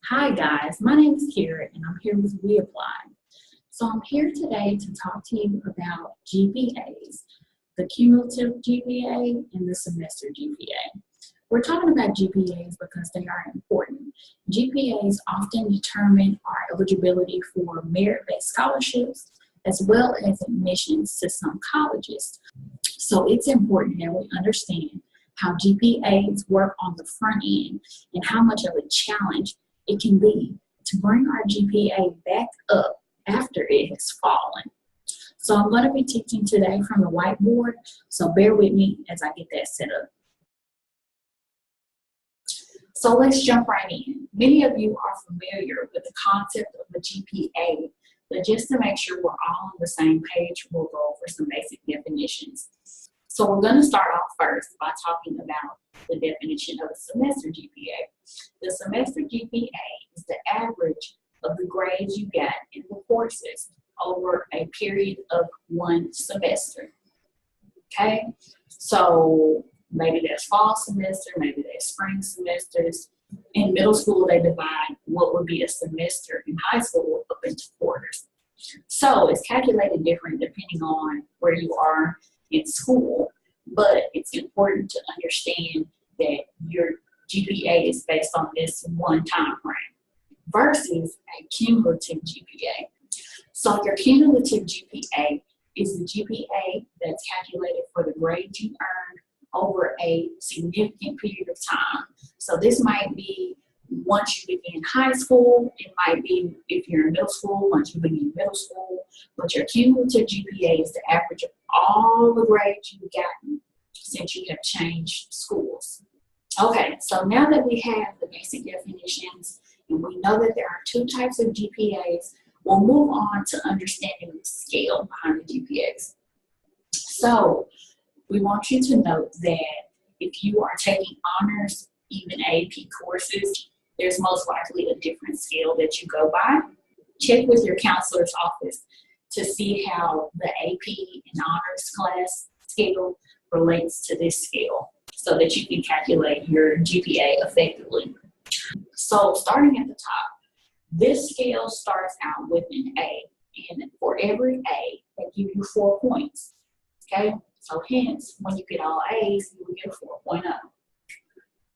Hi guys, my name is Kara and I'm here with Reapply. So I'm here today to talk to you about GPAs, the cumulative GPA and the semester GPA. We're talking about GPAs because they are important. GPAs often determine our eligibility for merit-based scholarships as well as admissions to some colleges. So it's important that we understand how GPAs work on the front end and how much of a challenge it can be to bring our GPA back up after it has fallen. So I'm going to be teaching today from the whiteboard, so bear with me as I get that set up. So let's jump right in. Many of you are familiar with the concept of a GPA, but just to make sure we're all on the same page, we'll go over some basic definitions. So we're going to start off first by talking about the definition of a semester GPA. The semester GPA is the average of the grades you get in the courses over a period of one semester. Okay, so maybe there's fall semester, maybe there's spring semesters. In middle school, they divide what would be a semester in high school up into quarters. So it's calculated different depending on where you are in school, but it's important to understand that your GPA is based on this one time frame versus a cumulative GPA. So your cumulative GPA is the GPA that's calculated for the grades you earned over a significant period of time. So this might be once you begin high school, it might be if you're in middle school, once you begin middle school, but your cumulative GPA is the average of all the grades you've gotten since you have changed schools. Okay, so now that we have the basic definitions and we know that there are two types of GPAs, we'll move on to understanding the scale behind the GPAs. So we want you to note that if you are taking honors, even AP courses, there's most likely a different scale that you go by. Check with your counselor's office to see how the AP and honors class scale relates to this scale so that you can calculate your GPA effectively. So starting at the top, this scale starts out with an A, and for every A, they give you 4 points. Okay, so hence, when you get all A's, you will get a 4.0.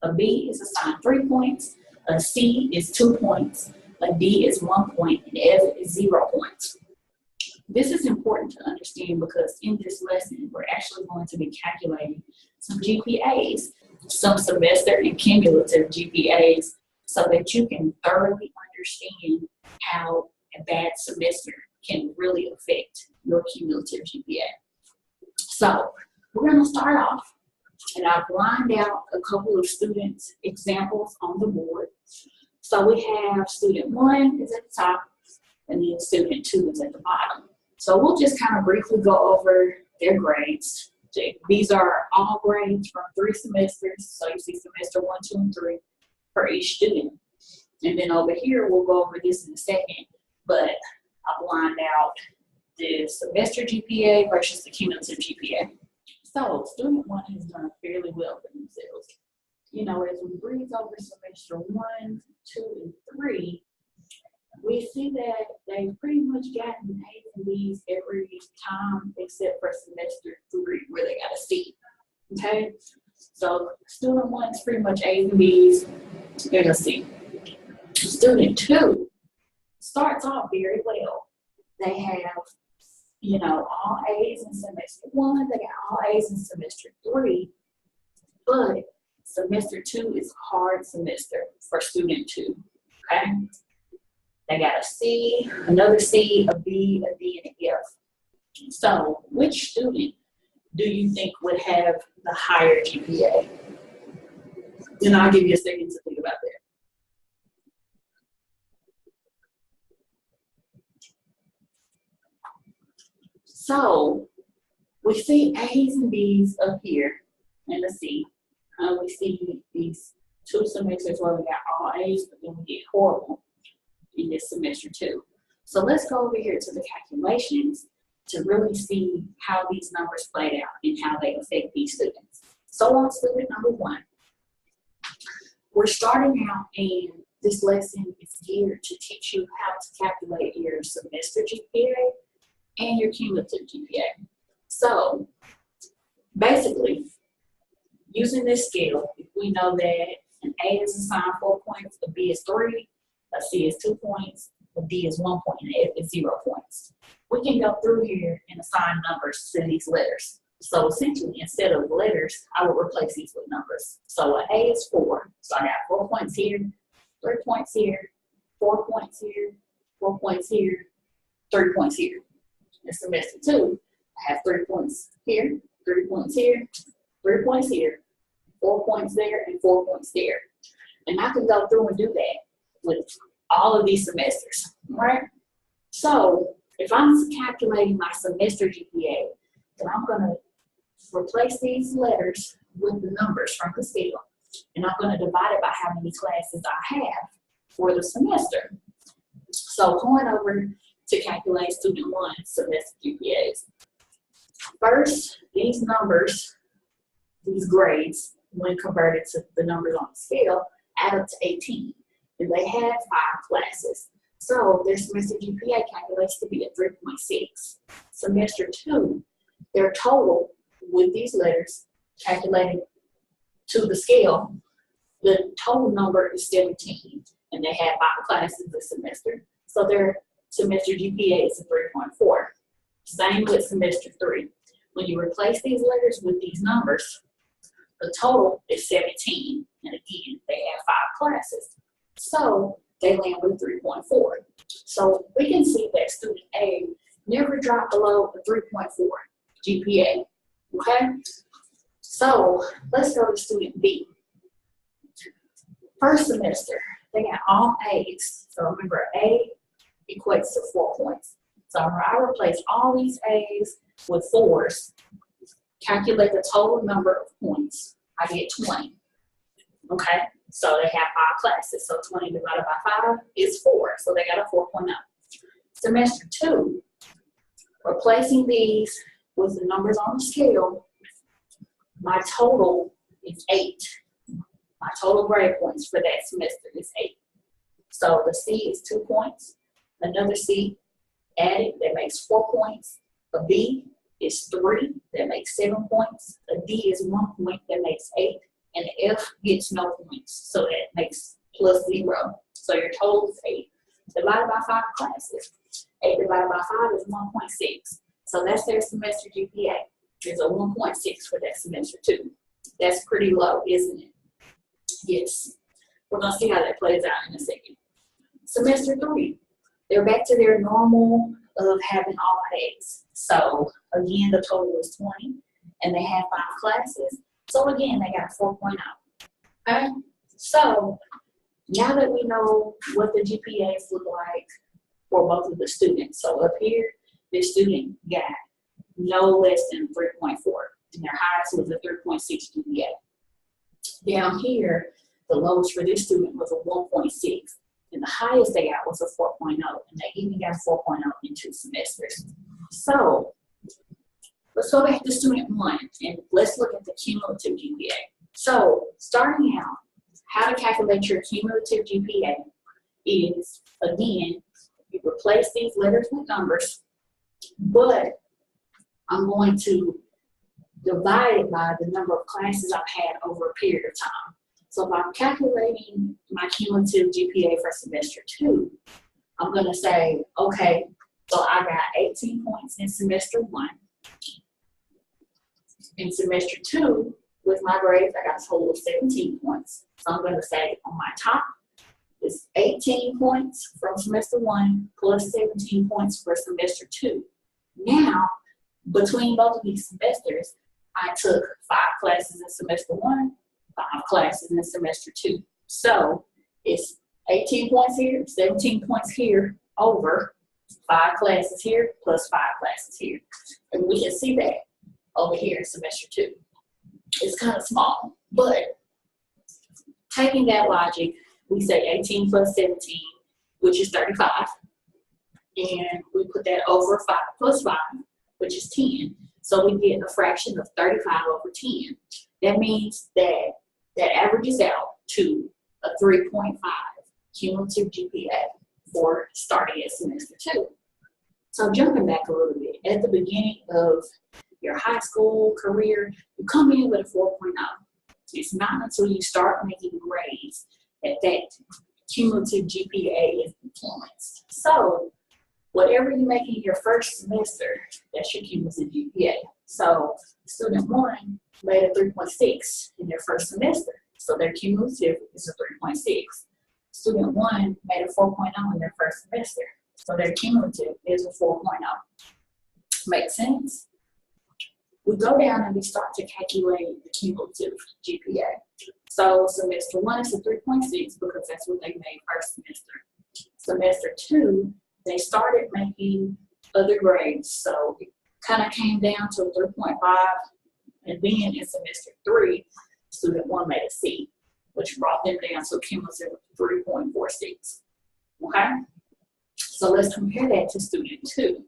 A B is assigned 3 points, a C is 2 points, a D is 1 point, and F is 0 points. This is important to understand because in this lesson, we're actually going to be calculating some GPAs, some semester and cumulative GPAs, so that you can thoroughly understand how a bad semester can really affect your cumulative GPA. So we're going to start off, and I've lined out a couple of students' examples on the board. So we have student 1 is at the top, and then student 2 is at the bottom. So we'll just kind of briefly go over their grades. These are all grades from 3 semesters. So you see semester 1, 2, and 3 for each student. And then over here, we'll go over this in a second, but I've lined out the semester GPA versus the cumulative GPA. So student 1 has done fairly well for themselves. You know, as we breeze over semester 1, 2, and 3, we see that they've pretty much gotten A's and B's every time except for semester 3 where they got a C. Okay? So student 1 is pretty much A's and B's, they're a C. Student 2 starts off very well. They have, you know, all A's in semester 1, they got all A's in semester 3, but semester 2 is a hard semester for student 2, okay? They got a C, another C, a B, a D, and an F. So which student do you think would have the higher GPA? And I'll give you a second to think about that. So we see A's and B's up here and a C. We see these 2 semesters where we got all A's, but then we get horrible in this semester too. So let's go over here to the calculations to really see how these numbers played out and how they affect these students. So on student number 1, we're starting out in this lesson is geared to teach you how to calculate your semester GPA and your cumulative GPA. So basically, using this scale, if we know that an A is assigned 4 points, a B is 3, a C is 2 points, a D is 1 point, and an F is 0 points. We can go through here and assign numbers to these letters. So essentially, instead of letters, I would replace these with numbers. So an A is 4, so I got 4 points here, 3 points here, 4 points here, 4 points here, 3 points here. In semester 2, I have 3 points here, 3 points here, 3 points here, 4 points there, and 4 points there. And I can go through and do that with all of these semesters, right? So if I'm calculating my semester GPA, then I'm going to replace these letters with the numbers from the scale, and I'm going to divide it by how many classes I have for the semester. So going over to calculate student 1 semester GPAs. First, these numbers, these grades, when converted to the numbers on the scale, add up to 18. And they have 5 classes. So their semester GPA calculates to be at 3.6. Semester 2, their total with these letters calculated to the scale, the total number is 17. And they have 5 classes this semester. So their semester GPA is a 3.4. Same with semester 3. When you replace these letters with these numbers, the total is 17. And again, they have 5 classes. So they land with 3.4. So we can see that student A never dropped below a 3.4 GPA. Okay? So let's go to student B. First semester, they got all A's. So remember, A equates to 4 points. So I replace all these A's with 4s, calculate the total number of points, I get 20. Okay? So they have 5 classes. So 20 divided by 5 is 4. So they got a 4.0. Semester 2, replacing these with the numbers on the scale, my total is 8. My total grade points for that semester is 8. So the C is 2 points. Another C added, that makes 4 points. A B is 3, that makes 7 points. A D is 1 point, that makes 8. And the F gets no points, so that makes plus 0. So your total is 8. Divided by 5 classes. 8 divided by 5 is 1.6. So that's their semester GPA. There's a 1.6 for that semester 2. That's pretty low, isn't it? Yes. We're going to see how that plays out in a second. Semester 3, they're back to their normal of having all A's. So again, the total is 20, and they have 5 classes. So again, they got 4.0. Okay? So now that we know what the GPAs look like for both of the students, so up here, this student got no less than 3.4, and their highest was a 3.6 GPA. Down here, the lowest for this student was a 1.6, and the highest they got was a 4.0, and they even got a 4.0 in 2 semesters. So let's go back to student 1, and let's look at the cumulative GPA. So starting out, how to calculate your cumulative GPA is, again, you replace these letters with numbers, but I'm going to divide it by the number of classes I've had over a period of time. So if I'm calculating my cumulative GPA for semester 2, I'm going to say, okay, so I got 18 points in semester 1. In semester 2, with my grades, I got a total of 17 points. So I'm going to say on my top is 18 points from semester 1 plus 17 points for semester 2. Now, between both of these semesters, I took 5 classes in semester 1, 5 classes in semester 2. So it's 18 points here, 17 points here, over 5 classes here, plus 5 classes here. And we can see that over here in semester 2. It's kind of small, but taking that logic, we say 18 plus 17, which is 35. And we put that over 5 plus 5, which is 10. So we get a fraction of 35 over 10. That means that that averages out to a 3.5 cumulative GPA for starting at semester 2. So jumping back a little bit, at the beginning of your high school career, you come in with a 4.0. It's not until you start making grades that that cumulative GPA is influenced. So whatever you make in your first semester, that's your cumulative GPA. So student 1 made a 3.6 in their first semester, so their cumulative is a 3.6. Student 1 made a 4.0 in their first semester, so their cumulative is a 4.0. Make sense? We go down and we start to calculate the cumulative GPA. So semester 1 is a 3.6 because that's what they made first semester. Semester 2, they started making other grades, so it kind of came down to a 3.5, and then in semester 3, student 1 made a C, which brought them down to a cumulative of 3.46. Okay? So let's compare that to student 2.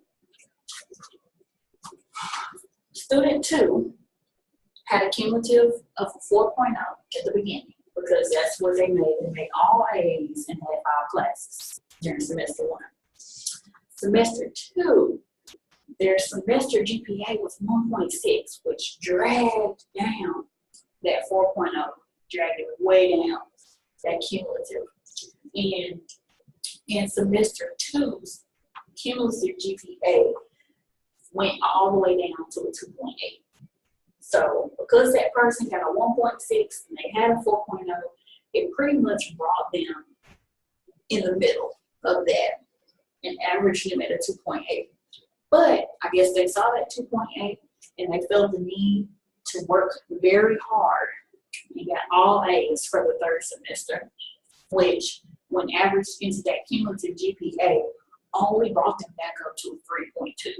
Student 2 had a cumulative of 4.0 at the beginning because that's what they made. They made all A's and had 5 classes during semester 1. Semester 2, their semester GPA was 1.6, which dragged down that 4.0, dragged it way down, that cumulative. And in semester 2's cumulative GPA went all the way down to a 2.8. So because that person got a 1.6 and they had a 4.0, it pretty much brought them in the middle of that and averaged them at a 2.8. But I guess they saw that 2.8 and they felt the need to work very hard and got all A's for the third semester, which when averaged into that cumulative GPA only brought them back up to a 3.2.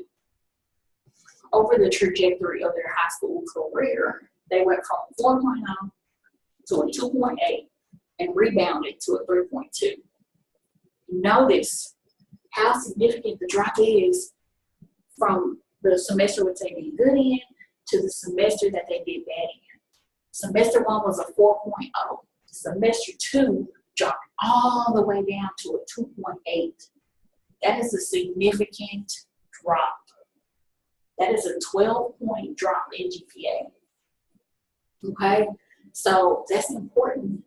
Over the trajectory of their high school career, they went from 4.0 to a 2.8 and rebounded to a 3.2. Notice how significant the drop is from the semester which they did good in to the semester that they did bad in. Semester 1 was a 4.0. Semester 2 dropped all the way down to a 2.8. That is a significant drop. That is a 12-point drop in GPA. Okay, so that's important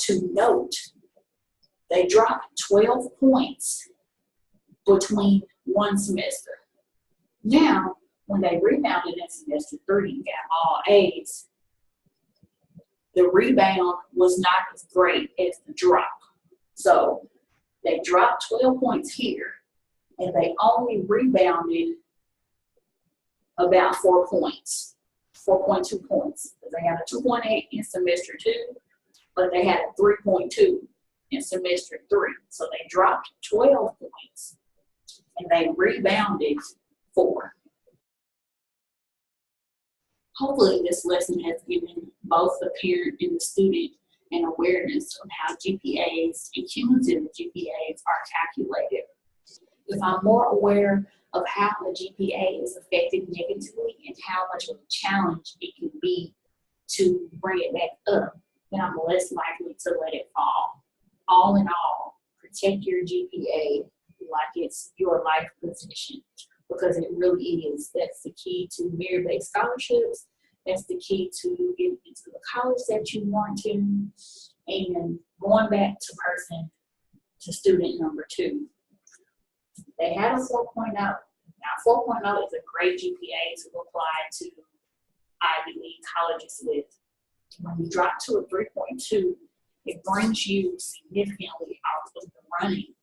to note. They dropped 12 points between one semester. Now, when they rebounded in semester 3 and got all A's, the rebound was not as great as the drop. So they dropped 12 points here, and they only rebounded about 4 points, 4.2 points. They had a 2.8 in semester 2, but they had a 3.2 in semester 3. So they dropped 12 points and they rebounded 4. Hopefully this lesson has given both the parent and the student an awareness of how GPAs and cumulative GPAs are calculated. If I'm more aware of how a GPA is affected negatively and how much of a challenge it can be to bring it back up, then I'm less likely to let it fall. All in all, protect your GPA like it's your life position, because it really is. That's the key to merit-based scholarships. That's the key to getting into the college that you want to. And going back to student number 2. They had a 4.0. Now, 4.0 is a great GPA to apply to Ivy League colleges with. When you drop to a 3.2, it brings you significantly out of the running.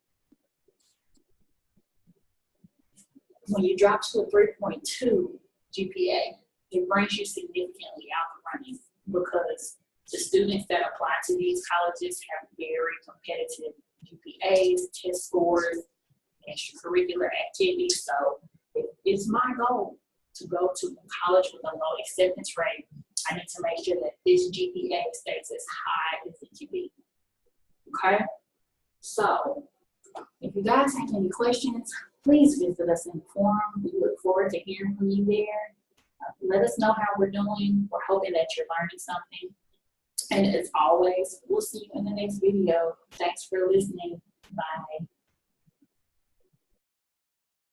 When you drop to a 3.2 GPA, it brings you significantly out of the running because the students that apply to these colleges have very competitive GPAs, test scores, extracurricular activities. So it's my goal to go to a college with a low acceptance rate. I need to make sure that this GPA stays as high as it can be. Okay? So if you guys have any questions, please visit us in the forum. We look forward to hearing from you there. Let us know how we're doing. We're hoping that you're learning something. And as always, we'll see you in the next video. Thanks for listening.